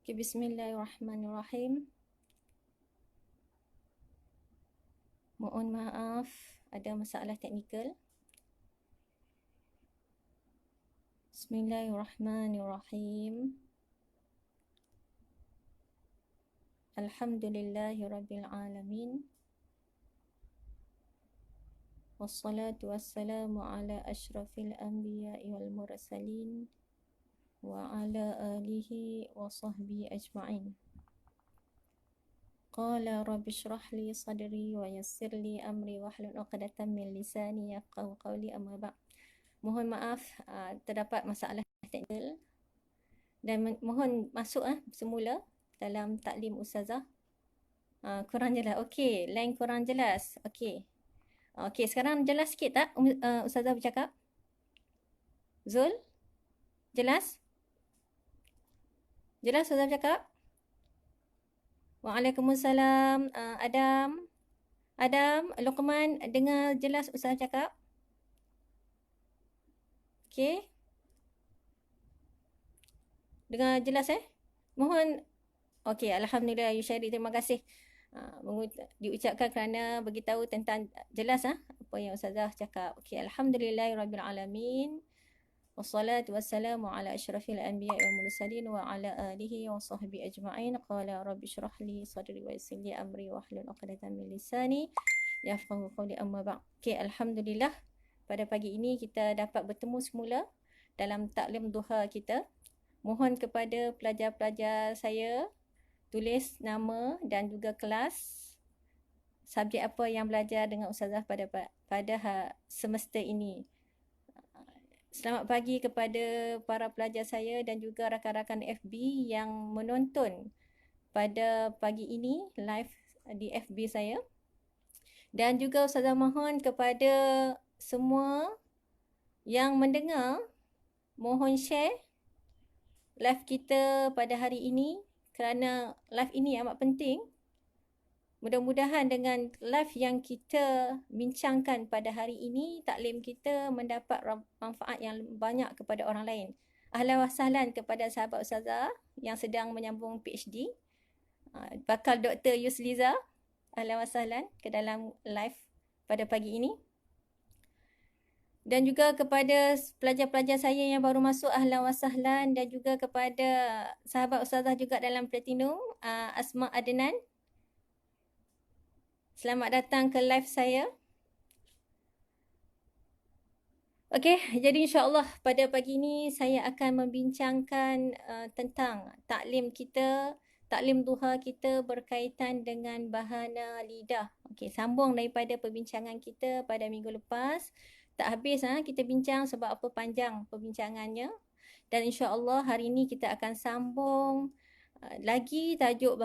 Okay, bismillahirrahmanirrahim. Mohon maaf, ada masalah teknikal. Bismillahirrahmanirrahim. Alhamdulillahirabbil alamin. Wassalatu wassalamu ala asyrafil anbiya'i wal mursalin wa ala alihi wa sahbihi ajma'in. Qala rabbi shrah li sadri wa yassir li amri wahlul 'uqdatam min lisani yafqahu qawli, amma ba'd. Mohon maaf, terdapat masalah teknikal dan mohon masuk semula dalam taklim ustazah. Kurang jelas. Okey, line kurang jelas. Okey. Okey, sekarang jelas sikit tak ustazah bercakap? Zul? Jelas? Jelas ustazah bercakap? Waalaikumsalam. Adam? Luqman, dengar jelas ustazah cakap? Okey. Dengar jelas Mohon. Okey, alhamdulillah Yusyari, terima kasih. Diucapkan kerana beritahu tentang jelas apa yang ustazah cakap. Okey, alhamdulillahirabbil alamin. Wassalatu wassalamu ala asyrafil anbiya'i wal mursalin wa ala alihi wa sahbihi ajma'in. Qala rabbi shrah li sadri wa yassir li amri wahlul 'uqdatam min lisani yafqahu qawli, amma ba'd. Okey, alhamdulillah pada pagi ini kita dapat bertemu semula dalam taklim duha kita. Mohon kepada pelajar-pelajar saya tulis nama dan juga kelas, subjek apa yang belajar dengan ustazah pada semester ini. Selamat pagi kepada para pelajar saya dan juga rakan-rakan FB yang menonton pada pagi ini live di FB saya. Dan juga ustazah mohon kepada semua yang mendengar, mohon share live kita pada hari ini kerana live ini amat penting. Mudah-mudahan dengan live yang kita bincangkan pada hari ini, taklim kita mendapat manfaat yang banyak kepada orang lain. Ahlan wa sahlan kepada sahabat ustazah yang sedang menyambung PhD, bakal Dr. Yusliza. Ahlan wa sahlan ke dalam live pada pagi ini. Dan juga kepada pelajar-pelajar saya yang baru masuk, ahlan wa sahlan. Dan juga kepada sahabat ustazah juga dalam Platinum, Asma Adnan. Selamat datang ke live saya. Okey, jadi insya-Allah pada pagi ini saya akan membincangkan tentang taklim kita, taklim duha kita berkaitan dengan bahana lidah. Okey, sambung daripada perbincangan kita pada minggu lepas. Tak habis kita bincang sebab apa panjang perbincangannya. Dan insya-Allah hari ini kita akan sambung lagi tajuk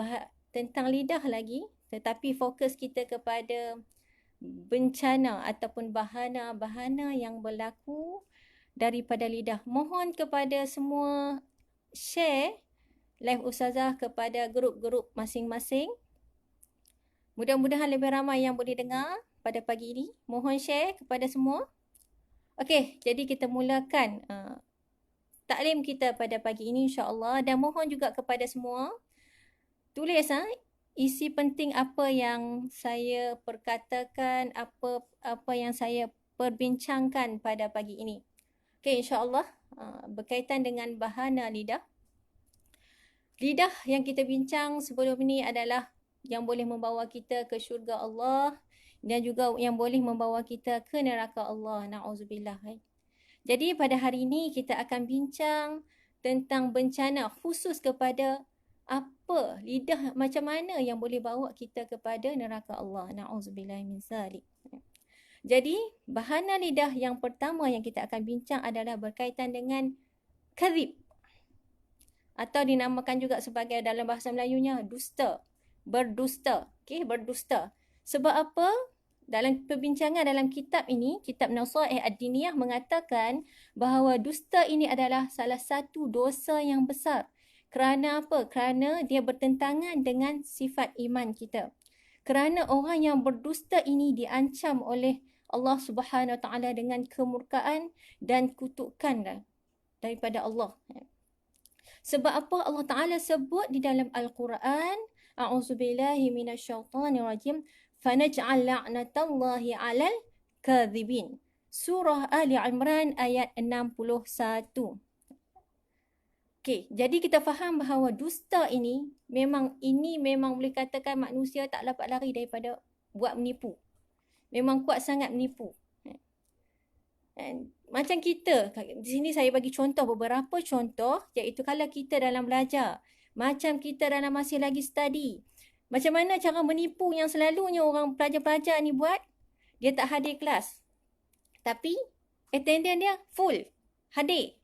tentang lidah lagi, tetapi fokus kita kepada bencana ataupun bahana-bahana yang berlaku daripada lidah. Mohon kepada semua share live ustazah kepada grup-grup masing-masing. Mudah-mudahan lebih ramai yang boleh dengar pada pagi ini. Mohon share kepada semua. Okey, jadi kita mulakan taklim kita pada pagi ini insya-Allah, dan mohon juga kepada semua tulis isi penting apa yang saya perkatakan, apa yang saya perbincangkan pada pagi ini. Okey, insya-Allah berkaitan dengan bahana lidah. Lidah yang kita bincang sebelum ini adalah yang boleh membawa kita ke syurga Allah dan juga yang boleh membawa kita ke neraka Allah. Na'udzubillah. Jadi pada hari ini kita akan bincang tentang bencana khusus kepada apa lidah, macam mana yang boleh bawa kita kepada neraka Allah. Na'udzubillah min zalik. Jadi bahana lidah yang pertama yang kita akan bincang adalah berkaitan dengan kadhib, atau dinamakan juga sebagai dalam bahasa Melayunya dusta, berdusta. Okey, berdusta. Sebab apa? Dalam perbincangan dalam kitab ini, kitab Nasaih Ad-Diniyah mengatakan bahawa dusta ini adalah salah satu dosa yang besar. Kerana apa? Kerana dia bertentangan dengan sifat iman kita. Kerana orang yang berdusta ini diancam oleh Allah Subhanahu Wa Taala dengan kemurkaan dan kutukan daripada Allah. Sebab apa Allah Ta'ala sebut di dalam Al-Quran, A'udzubillahi minasyaitanirrajim, fanaj'al la'natallahi 'alal kadhibin. Surah Ali Imran ayat 61. Okey, jadi kita faham bahawa dusta ini memang boleh katakan manusia tak dapat lari daripada buat menipu. Memang kuat sangat menipu. Macam kita, di sini saya bagi contoh, beberapa contoh, iaitu kalau kita dalam belajar, macam kita dalam masih lagi study, macam mana cara menipu yang selalunya orang pelajar-pelajar ni buat, dia tak hadir kelas. Tapi attendance dia full, hadir.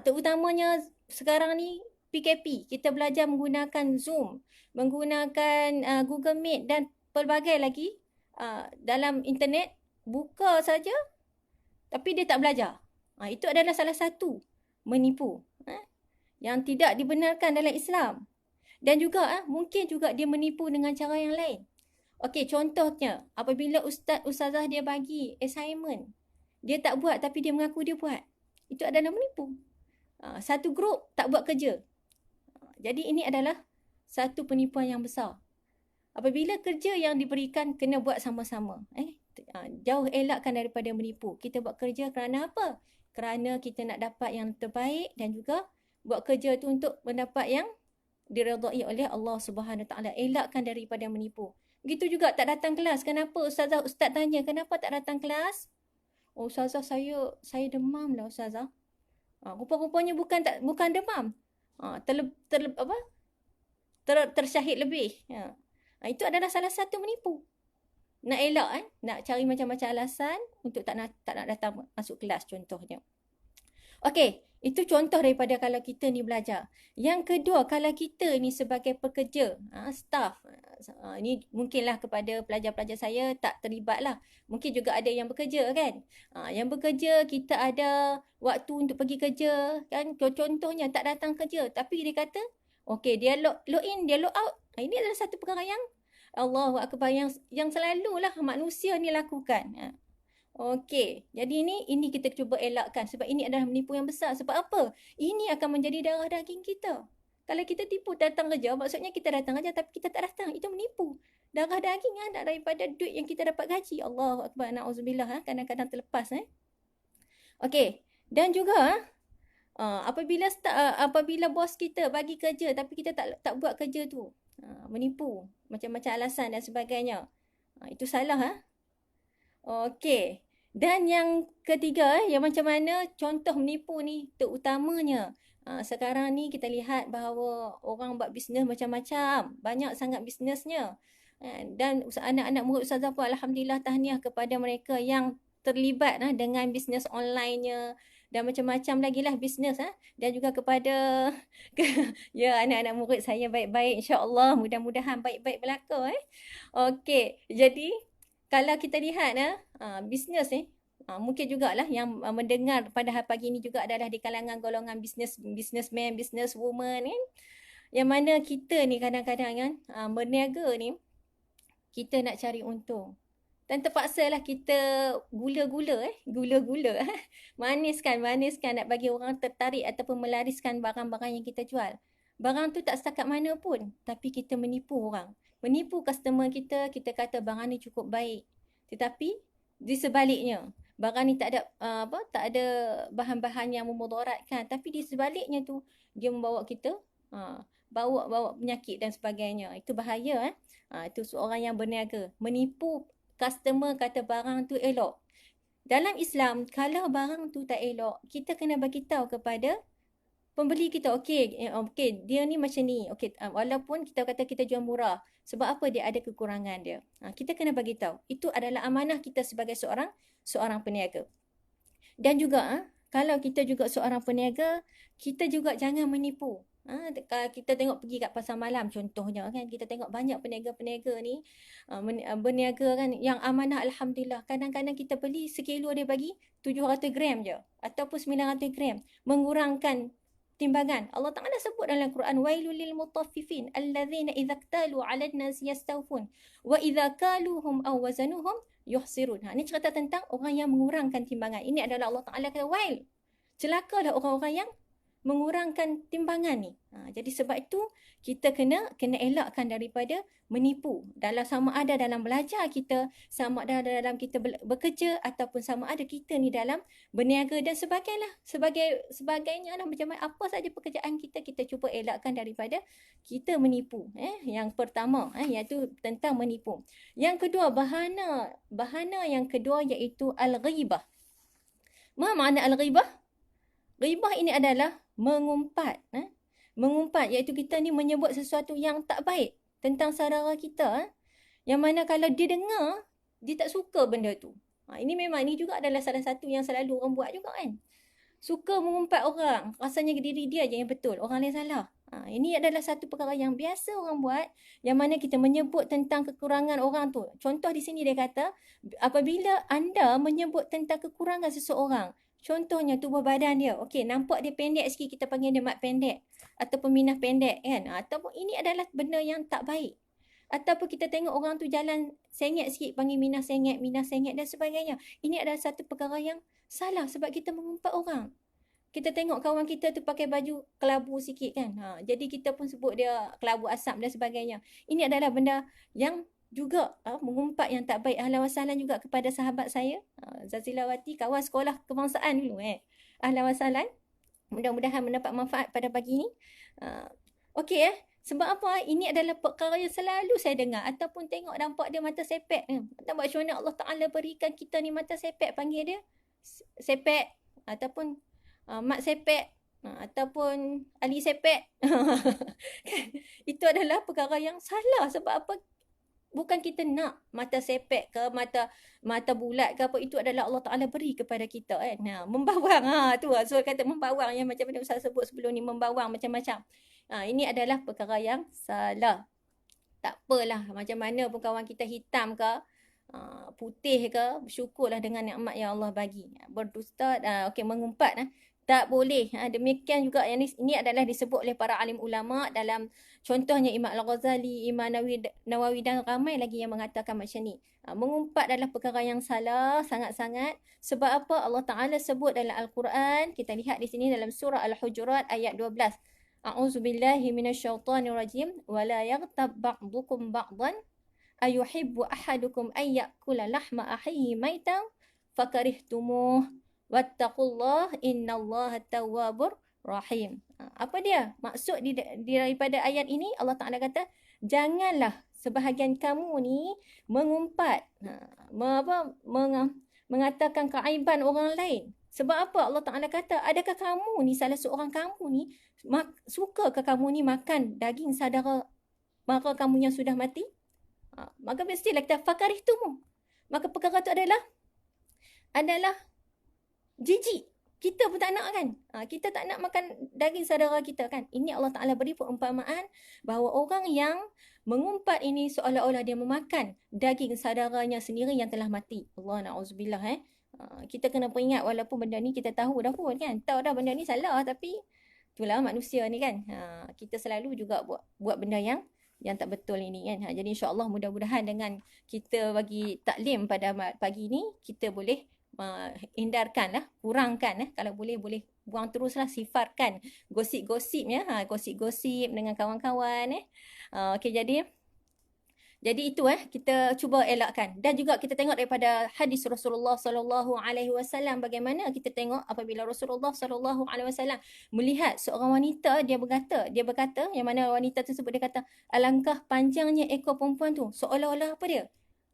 Terutamanya sekarang ni PKP, kita belajar menggunakan Zoom, menggunakan Google Meet dan pelbagai lagi dalam internet, buka saja tapi dia tak belajar. Itu adalah salah satu menipu yang tidak dibenarkan dalam Islam. Dan juga mungkin juga dia menipu dengan cara yang lain. Okey, contohnya apabila ustazah dia bagi assignment, dia tak buat tapi dia mengaku dia buat. Itu adalah menipu. Satu grup tak buat kerja. Jadi ini adalah satu penipuan yang besar. Apabila kerja yang diberikan kena buat sama-sama. Jauh elakkan daripada menipu. Kita buat kerja kerana apa? Kerana kita nak dapat yang terbaik dan juga buat kerja tu untuk mendapat yang diredai oleh Allah Subhanahu Wa Taala. Elakkan daripada menipu. Begitu juga tak datang kelas. Kenapa ustaz tanya kenapa tak datang kelas? Oh ustazah saya demam lah ustazah. Rupa-rupanya bukan demam. Tersyahid lebih. Itu adalah salah satu menipu. Nak elak nak cari macam-macam alasan untuk tak nak datang masuk kelas contohnya. Okey, itu contoh daripada kalau kita ni belajar. Yang kedua, kalau kita ni sebagai pekerja, staff, ini mungkinlah kepada pelajar-pelajar saya tak terlibat lah. Mungkin juga ada yang bekerja kan. Yang bekerja, kita ada waktu untuk pergi kerja kan. Contohnya tak datang kerja tapi dia kata, okey dia log in, dia log out. Ini adalah satu perkara yang Allahu Akbar yang selalulah manusia ni lakukan. Okey, jadi ini kita cuba elakkan sebab ini adalah menipu yang besar. Sebab apa? Ini akan menjadi darah daging kita. Kalau kita tipu datang kerja, maksudnya kita datang kerja tapi kita tak datang. Itu menipu. Darah daging daripada duit yang kita dapat gaji. Allahu Akbar, na'udzubillah, kadang-kadang terlepas. Okey, dan juga apabila bos kita bagi kerja tapi kita tak buat kerja tu, menipu, macam-macam alasan dan sebagainya. Itu salah. Okey. Dan yang ketiga, yang macam mana contoh menipu ni, terutamanya sekarang ni kita lihat bahawa orang buat bisnes macam-macam, banyak sangat bisnesnya. Dan anak-anak murid ustazah pun alhamdulillah tahniah kepada mereka yang terlibat dengan bisnes online-nya dan macam-macam lagi lah bisnes. Dan juga kepada ya anak-anak murid saya baik-baik, insya-Allah, mudah-mudahan baik-baik berlaku. Okey, jadi kalau kita lihat bisnes mungkin jugalah yang mendengar pada hari pagi ini juga adalah di kalangan golongan businessman, businesswoman kan. Yang mana kita ni kadang-kadang kan berniaga ni kita nak cari untung. Dan terpaksalah kita gula-gula maniskan nak bagi orang tertarik ataupun melariskan barang-barang yang kita jual. Barang tu tak setakat mana pun, tapi kita menipu orang. Menipu customer kita kata barang ni cukup baik. Tetapi di sebaliknya, barang ni tak ada bahan-bahan yang memudaratkan, tapi di sebaliknya tu dia membawa kita bawa penyakit dan sebagainya. Itu bahaya. Itu seorang yang berniaga menipu customer kata barang tu elok. Dalam Islam, kalau barang tu tak elok, kita kena bagi tahu kepada pembeli kita, okey, dia ni macam ni. Okey, walaupun kita kata kita jual murah, sebab apa dia ada kekurangan dia. Kita kena bagi tahu. Itu adalah amanah kita sebagai seorang peniaga. Dan juga kalau kita juga seorang peniaga, kita juga jangan menipu. Kita tengok pergi kat pasar malam contohnya kan, kita tengok banyak peniaga-peniaga ni berniaga kan yang amanah, alhamdulillah. Kadang-kadang kita beli sekilo dia bagi 700 gram je ataupun 900 gram, mengurangkan timbangan. Allah Ta'ala sebut dalam Quran, wailul lil mutaffifin allazina idza iktalu 'alan nas yastawfun wa idza kaluhum aw wazanuhum yuhsirun. Ini cerita tentang orang yang mengurangkan timbangan. Ini adalah Allah Ta'ala kata wail. Celakalah orang-orang yang mengurangkan timbangan ni. Jadi sebab itu kita kena elakkan daripada menipu. Sama ada dalam belajar kita, sama ada dalam kita bekerja, ataupun sama ada kita ni dalam berniaga dan sebagainya lah. Macam apa saja pekerjaan kita, kita cuba elakkan daripada kita menipu. Yang pertama iaitu tentang menipu. Yang kedua, bahana yang kedua iaitu al-ghibah. Apa makna al-ghibah? Ghibah ini adalah mengumpat. Mengumpat iaitu kita ni menyebut sesuatu yang tak baik tentang saudara kita. Yang mana kalau dia dengar, dia tak suka benda tu. Ini memang ni juga adalah salah satu yang selalu orang buat juga kan. Suka mengumpat orang. Rasanya diri dia je yang betul, orang lain salah. Ini adalah satu perkara yang biasa orang buat, yang mana kita menyebut tentang kekurangan orang tu. Contoh di sini dia kata, apabila anda menyebut tentang kekurangan seseorang, contohnya tubuh badan dia, okey, nampak dia pendek sikit, kita panggil dia mat pendek ataupun minah pendek kan. Ataupun ini adalah benda yang tak baik. Ataupun kita tengok orang tu jalan sengit sikit, panggil minah sengit dan sebagainya. Ini adalah satu perkara yang salah sebab kita mengumpat orang. Kita tengok kawan kita tu pakai baju kelabu sikit kan. Jadi kita pun sebut dia kelabu asap dan sebagainya. Ini adalah benda yang juga mengumpat yang tak baik. Ahlan wa sahlan juga kepada sahabat saya, Zazilawati, kawan sekolah kebangsaan dulu. Ahlan wa sahlan. Mudah-mudahan mendapat manfaat pada pagi ni. Okey sebab apa? Ini adalah perkara yang selalu saya dengar. Ataupun tengok nampak dia mata sepek. Nampak macam mana Allah Ta'ala berikan kita ni mata sepek. Panggil dia sepek. Ataupun mat sepek. Ataupun Ali sepek. Itu adalah perkara yang salah. Sebab apa? Bukan kita nak mata sepek ke, mata bulat ke apa. Itu adalah Allah Ta'ala beri kepada kita kan. Membawang. Tu so kata membawang yang macam mana Ustaz sebut sebelum ni. Membawang macam-macam. Ini adalah perkara yang salah. Tak apalah. Macam mana pun kawan kita hitam ke, putih ke, bersyukurlah dengan nikmat yang Allah bagi. Berdusta, okey, mengumpat. Tak boleh. Demikian juga yang ini adalah disebut oleh para alim ulama dalam contohnya Imam Al-Ghazali, Imam Nawawi dan ramai lagi yang mengatakan macam ni. Mengumpat adalah perkara yang salah sangat-sangat. Sebab apa? Allah Ta'ala sebut dalam Al-Quran. Kita lihat di sini dalam surah Al-Hujurat ayat 12. A'udzubillahi minasyaitanirrajim. Wa la yaghtab ba'dukum ba'dan ayuhibbu ahadukum an ya'kula lahma akhihi maitan fakarihtumuh. Wattaqullah innallaha tawwabur rahim. Apa dia? Maksud daripada ayat ini Allah Ta'ala kata, janganlah sebahagian kamu ni mengumpat, mengatakan keaiban orang lain. Sebab apa? Allah Ta'ala kata, adakah kamu ni, salah seorang kamu ni, suka ke kamu ni makan daging saudara maka kamu yang sudah mati? Maka mestilah kita fakarihtumu. Maka perkara itu adalah jijik. Kita pun tak nak kan. Kita tak nak makan daging saudara kita kan. Ini Allah Ta'ala beri perumpamaan bahawa orang yang mengumpat ini seolah-olah dia memakan daging saudaranya sendiri yang telah mati. Allah na'udzubillah. Kita kena peringat walaupun benda ni kita tahu dah pun kan. Tahu dah benda ni salah tapi itulah manusia ni kan. Kita selalu juga buat benda yang tak betul ini kan. Jadi insya-Allah mudah-mudahan dengan kita bagi taklim pada pagi ni kita boleh hindarkan kurangkan kalau boleh buang teruslah, sifarkan gosip-gosipnya, gosip-gosip dengan kawan-kawan okey, jadi itu kita cuba elakkan. Dan juga kita tengok daripada hadis Rasulullah sallallahu alaihi wasallam bagaimana kita tengok apabila Rasulullah sallallahu alaihi wasallam melihat seorang wanita, dia berkata yang mana wanita tersebut dia kata, alangkah panjangnya ekor perempuan tu. Seolah-olah apa dia?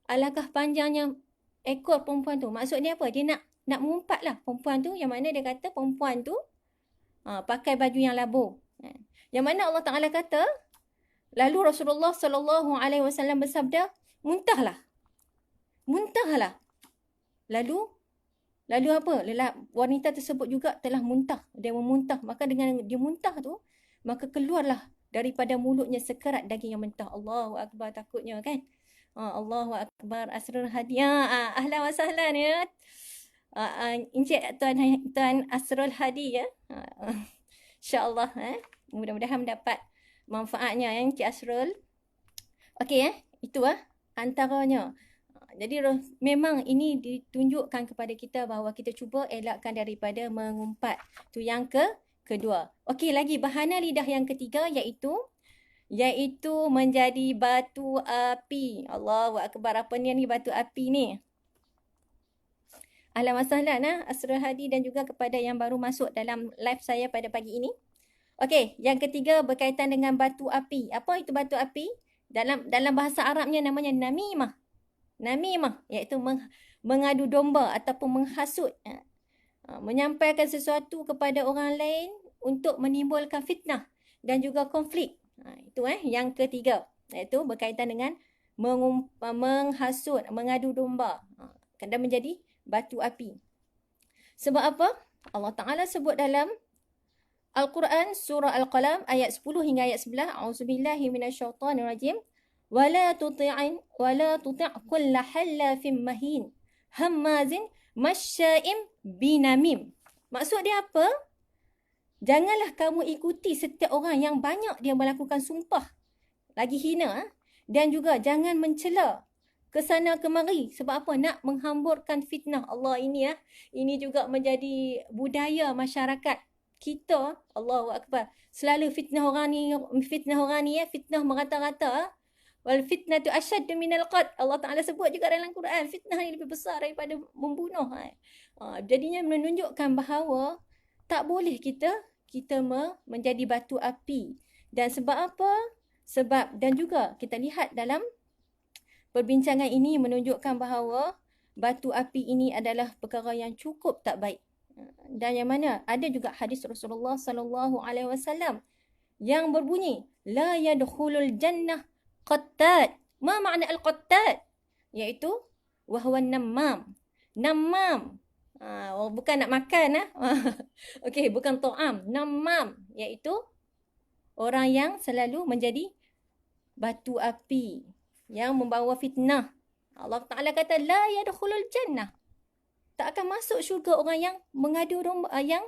Alangkah panjangnya ekor perempuan tu. Maksudnya apa? Dia nak mengumpat lah perempuan tu, yang mana dia kata perempuan tu pakai baju yang labuh. Yang mana Allah Ta'ala kata, lalu Rasulullah sallallahu alaihi wasallam bersabda, muntahlah. Lalu apa? Wanita tersebut juga telah muntah. Dia memuntah. Maka dengan dia muntah tu, maka keluarlah daripada mulutnya sekerat daging yang mentah. Allahu Akbar, takutnya kan. Allahu Akbar. Asrul Hadiah. Ahlan wa sahlan ya. Encik Tuan Asrul Hadi ya. InsyaAllah. Mudah-mudahan mendapat manfaatnya ya Encik Asrul. Okey itu antaranya. Jadi memang ini ditunjukkan kepada kita bahawa kita cuba elakkan daripada mengumpat. Tu yang kedua. Okey, lagi bahana lidah yang ketiga iaitu menjadi batu api. Allahu akbar, apa ni batu api ni? Ahlan wa sahlan Asrul Hadi dan juga kepada yang baru masuk dalam live saya pada pagi ini. Okey, yang ketiga berkaitan dengan batu api. Apa itu batu api? Dalam bahasa Arabnya namanya namimah. Namimah iaitu mengadu domba ataupun menghasut. Menyampaikan sesuatu kepada orang lain untuk menimbulkan fitnah dan juga konflik. Itu yang ketiga, iaitu berkaitan dengan menghasut, mengadu domba. Dan menjadi batu api. Sebab apa? Allah Ta'ala sebut dalam Al-Quran surah Al-Qalam ayat 10 hingga ayat 11. A'udzubillahi minasyaitonirrajim. Wala tuti' kulla hallafin mahin hammazin masya'im binamim. Maksud dia apa? Janganlah kamu ikuti setiap orang yang banyak dia melakukan sumpah lagi hina, dan juga jangan mencela ke sana kemari. Sebab apa? Nak menghamburkan fitnah. Allah ini ini juga menjadi budaya masyarakat kita. Allahu akbar. Selalu fitnah orang ni fitnah merata-rata. Wal fitnatu asyaddu minal qatl. Allah Taala sebut juga dalam Quran, fitnah ni lebih besar daripada membunuh. Jadinya menunjukkan bahawa tak boleh kita menjadi batu api. Dan sebab apa? Sebab, dan juga kita lihat dalam perbincangan ini menunjukkan bahawa batu api ini adalah perkara yang cukup tak baik. Dan yang mana ada juga hadis Rasulullah sallallahu alaihi wasallam yang berbunyi, la yadkhulul jannah qattad. Ma makna al-qattad? Iaitu wahwa namam. Namam. Bukan nak makan. Okey, bukan to'am. Namam. Iaitu orang yang selalu menjadi batu api, yang membawa fitnah. Allah Ta'ala kata, la yadkhulul jannah. Tak akan masuk syurga orang yang mengadu domba, yang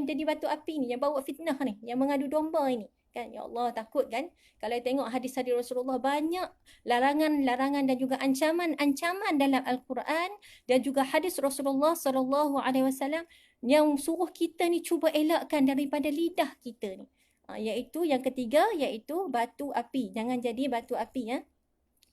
jadi batu api ni, yang bawa fitnah ni, yang mengadu domba ini. Kan, ya Allah, takut kan? Kalau tengok hadis-hadis Rasulullah, banyak larangan-larangan dan juga ancaman-ancaman dalam Al-Quran dan juga hadis Rasulullah sallallahu alaihi wasallam yang suruh kita ni cuba elakkan daripada lidah kita ni. Iaitu yang ketiga, iaitu batu api. Jangan jadi batu api.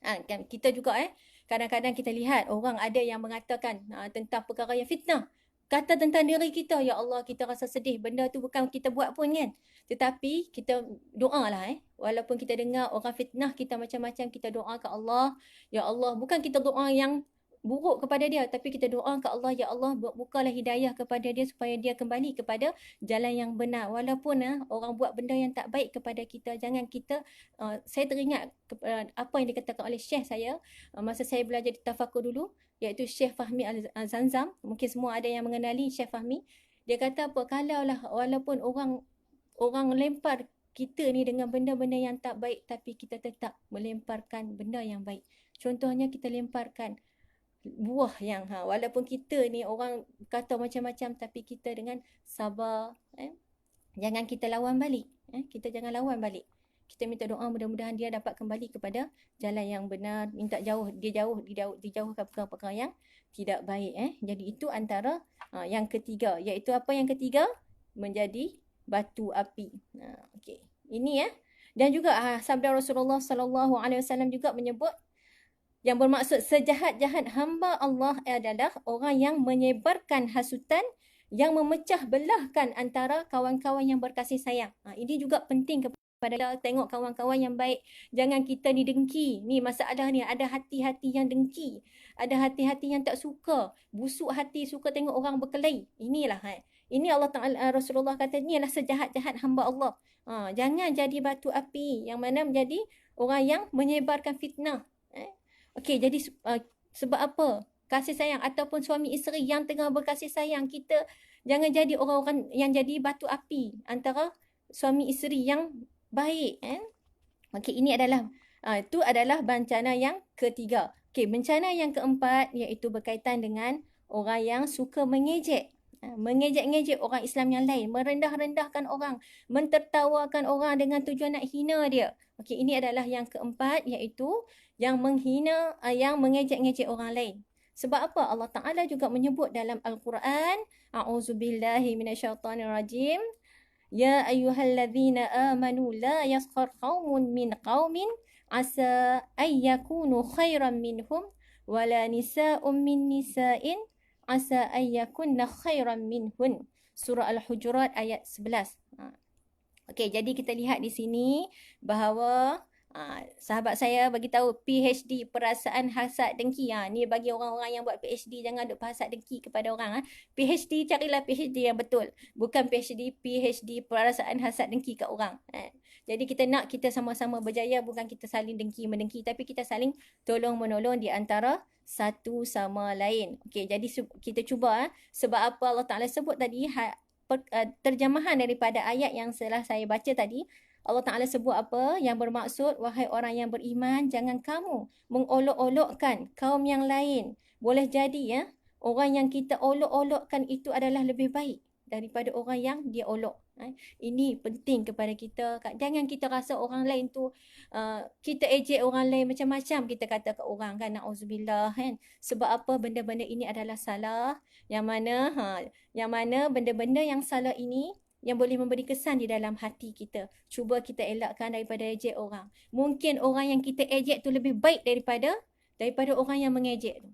Kan kita juga kadang-kadang kita lihat orang ada yang mengatakan tentang perkara yang fitnah. Kata tentang diri kita, ya Allah, kita rasa sedih. Benda tu bukan kita buat pun kan. Tetapi kita doa lah. Walaupun kita dengar orang fitnah kita macam-macam, kita doa ke Allah. Ya Allah, bukan kita doa yang buruk kepada dia, tapi kita doa ke Allah, ya Allah, bukalah hidayah kepada dia supaya dia kembali kepada jalan yang benar. Walaupun orang buat benda yang tak baik kepada kita, jangan kita saya teringat apa yang dikatakan oleh Syekh saya masa saya belajar di Tafakur dulu, iaitu Syekh Fahmi Al-Zanzam. Mungkin semua ada yang mengenali Syekh Fahmi. Dia kata apa, kalaulah walaupun orang lempar kita ni dengan benda-benda yang tak baik, tapi kita tetap melemparkan benda yang baik. Contohnya kita lemparkan buah yang walaupun kita ni orang kata macam-macam, tapi kita dengan sabar, jangan kita lawan balik. Kita jangan lawan balik. Kita minta doa mudah-mudahan dia dapat kembali kepada jalan yang benar, minta dijauhkan perkara-perkara yang tidak baik. Jadi itu antara yang ketiga, iaitu apa yang ketiga? Menjadi batu api. Okey. Ini dan juga sabda Rasulullah sallallahu alaihi wasallam juga menyebut, yang bermaksud sejahat-jahat hamba Allah adalah orang yang menyebarkan hasutan, yang memecah belahkan antara kawan-kawan yang berkasih sayang. Ini juga penting kepada tengok kawan-kawan yang baik. Jangan kita ni dengki. Ni masalah ni, ada hati-hati yang dengki. Ada hati-hati yang tak suka. Busuk hati, suka tengok orang berkelahi. Inilah. Ini Allah Ta'ala, Rasulullah kata, ni adalah sejahat-jahat hamba Allah. Jangan jadi batu api yang mana menjadi orang yang menyebarkan fitnah. Okey, jadi sebab apa? Kasih sayang ataupun suami isteri yang tengah berkasih sayang, kita jangan jadi orang-orang yang jadi batu api antara suami isteri yang baik. Okey, ini adalah itu adalah bencana yang ketiga. Okey, bencana yang keempat iaitu berkaitan dengan orang yang suka mengejek. Mengejek-ngejek orang Islam yang lain, merendah-rendahkan orang, mentertawakan orang dengan tujuan nak hina dia. Okey, ini adalah yang keempat, iaitu yang menghina, yang mengejek-ngejek orang lain. Sebab apa? Allah Ta'ala juga menyebut dalam Al-Quran, A'udzubillahi minasyaitanirrajim. Ya ayyuhalladzina amanu la yaskhar qaumun min qaumin asa ayyakunu khairan minhum wala nisa'un min nisa'in asa ayyakunna khairan minhun. Surah Al-Hujurat ayat 11. Okey, jadi kita lihat di sini bahawa sahabat saya bagi tahu PhD perasaan hasad dengki. Ni bagi orang-orang yang buat PhD, jangan duk hasad dengki kepada orang. PhD, carilah PhD yang betul. Bukan PhD perasaan hasad dengki kat orang. Jadi kita nak kita sama-sama berjaya, bukan kita saling dengki mendengki, tapi kita saling tolong menolong di antara satu sama lain. Okey, jadi kita cuba sebab apa Allah Taala sebut tadi terjemahan daripada ayat yang telah saya baca tadi. Allah Ta'ala sebut apa? Yang bermaksud, wahai orang yang beriman, jangan kamu mengolok-olokkan kaum yang lain. Boleh jadi ya, orang yang kita olok-olokkan itu adalah lebih baik daripada orang yang dia olok. Ini penting kepada kita. Jangan kita rasa orang lain tu, kita ejek orang lain macam-macam kita kata ke orang kan. Na'udzubillah kan. Sebab apa? Benda-benda ini adalah salah. Yang mana benda-benda yang salah ini yang boleh memberi kesan di dalam hati kita. Cuba kita elakkan daripada ejek orang. Mungkin orang yang kita ejek tu lebih baik daripada orang yang mengejek tu.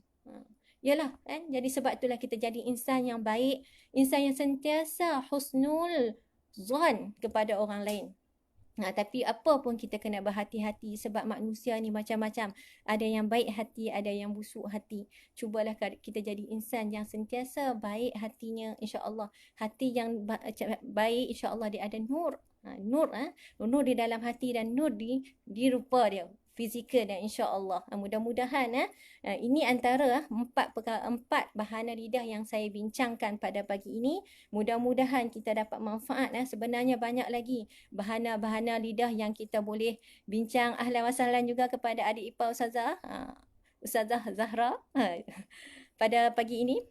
Yalah kan. Jadi sebab itulah kita jadi insan yang baik, insan yang sentiasa husnul zon kepada orang lain. Tapi apa pun kita kena berhati-hati sebab manusia ni macam-macam. Ada yang baik hati, ada yang busuk hati. Cubalah kita jadi insan yang sentiasa baik hatinya, insya-Allah. Hati yang baik, insya-Allah dia ada nur. Nur di dalam hati dan nur di rupa dia, fizikal dan insya-Allah. Mudah-mudahan ini antara empat bahana lidah yang saya bincangkan pada pagi ini. Mudah-mudahan kita dapat manfaat. Sebenarnya banyak lagi bahana-bahana lidah yang kita boleh bincang. Ahlan wa sahlan juga kepada adik ipar Ustazah, Ustazah Zahra pada pagi ini.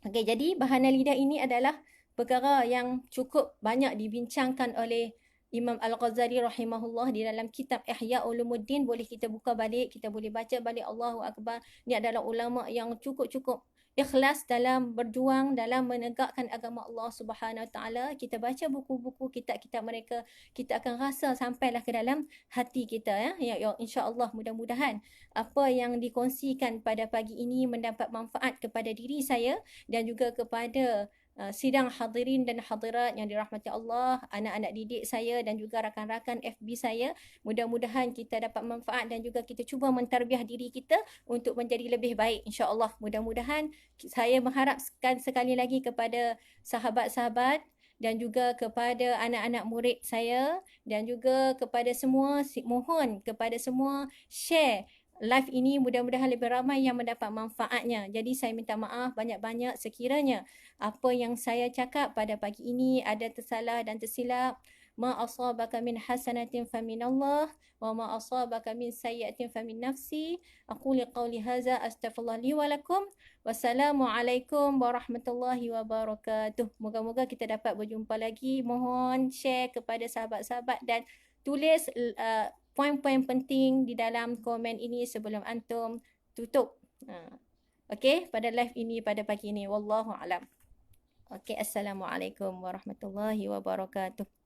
Okey, jadi bahana lidah ini adalah perkara yang cukup banyak dibincangkan oleh Imam Al-Ghazali rahimahullah di dalam kitab Ihya Ulumuddin. Boleh kita buka balik, kita boleh baca balik. Allahu Akbar. Ini adalah ulama yang cukup-cukup ikhlas dalam berjuang dalam menegakkan agama Allah Subhanahu Wa Taala. Kita baca buku-buku kitab-kitab mereka, kita akan rasa sampailah ke dalam hati kita ya insya-Allah. Mudah-mudahan apa yang dikongsikan pada pagi ini mendapat manfaat kepada diri saya dan juga kepada sidang hadirin dan hadirat yang dirahmati Allah, anak-anak didik saya dan juga rakan-rakan FB saya. Mudah-mudahan kita dapat manfaat dan juga kita cuba mentarbiah diri kita untuk menjadi lebih baik, insya-Allah. Mudah-mudahan saya mengharapkan sekali lagi kepada sahabat-sahabat dan juga kepada anak-anak murid saya dan juga kepada semua, mohon kepada semua share live ini, mudah-mudahan lebih ramai yang mendapat manfaatnya. Jadi saya minta maaf banyak-banyak sekiranya apa yang saya cakap pada pagi ini ada tersalah dan tersilap. Ma asabaka min hasanatin faminallah wa ma asabaka min sayyi'atin famin nafsi. Aqulu qawli hadza astaghfirullah li wa lakum. Wassalamualaikum warahmatullahi wabarakatuh. Moga-moga kita dapat berjumpa lagi. Mohon share kepada sahabat-sahabat dan tulis poin-poin penting di dalam komen ini sebelum antum tutup. Okey, pada live ini pada pagi ini. Wallahu alam. Okey, assalamualaikum warahmatullahi wabarakatuh.